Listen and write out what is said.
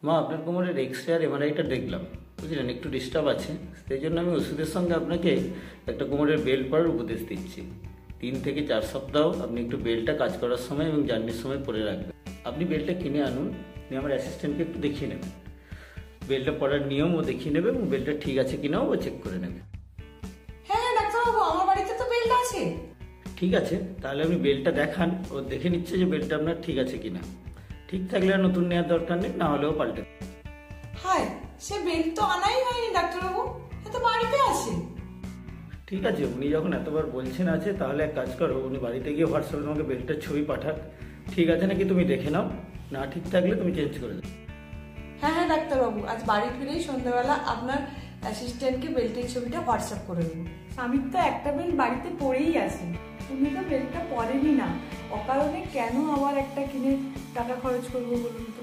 মা, আপনার কোমরের এক্সরে আর এমআরআইটা দেখলাম, বুঝলেন একটু ডিস্টার্ব আছে, সেই জন্য আমি ওষুধের সঙ্গে আপনাকে একটা কোমরের বেল্ট পরার উপদেশ দিচ্ছি। 3 থেকে 4 সপ্তাহ আপনি একটু বেল্টটা কাজ করার সময় এবং জার্নির সময় পরে রাখবেন। আপনি বেল্টটা কিনে আনুন, নিয়ে আমার অ্যাসিস্ট্যান্টকে একটু দেখিয়ে নেবেন। বেল্টটা পরার নিয়ম ও দেখিয়ে নেবে এবং বেল্টটা ঠিক আছে কিনাও ও চেক করে নেবে। হ্যাঁ ডাক্তারবাবু, আমার বাড়িতে তো বেল্ট আছে। ঠিক আছে, তাহলে আপনি বেল্টটা দেখান, ও দেখে নিচ্ছে যে বেল্টটা আপনার ঠিক আছে কিনা। ঠিক থাকলে আর নতুন নেওয়ার দরকার নেই, না হলেও পাল্টে। হায়, সে বেল্ট তো আনাই হয়নি ডাক্তারবাবু, সে তো বাড়িতে আছে। ঠিক আছে, উনি যখন এতবার বলছেন আছে, তাহলে এক কাজ করো, উনি বাড়িতে গিয়ে হোয়াটসঅ্যাপে তোমাকে বেল্টের ছবি পাঠাক। ঠিক আছে নাকি তুমি দেখে নাও, না ঠিক থাকলে তুমি চেঞ্জ করে দাও। হ্যাঁ হ্যাঁ ডাক্তারবাবু, আজ বাড়ি ফিরেই সন্ধ্যাবেলা আপনার অ্যাসিস্ট্যান্টকে বেল্টের ছবিটা হোয়াটসঅ্যাপ করে দেবো। স্বামীর তো একটা বেল্ট বাড়িতে পড়েই আছে, উনি তো বেল্টটা পরেনই না, অকারণে কেন আবার একটা কিনে টাকা খরচ করবো বলুন তো।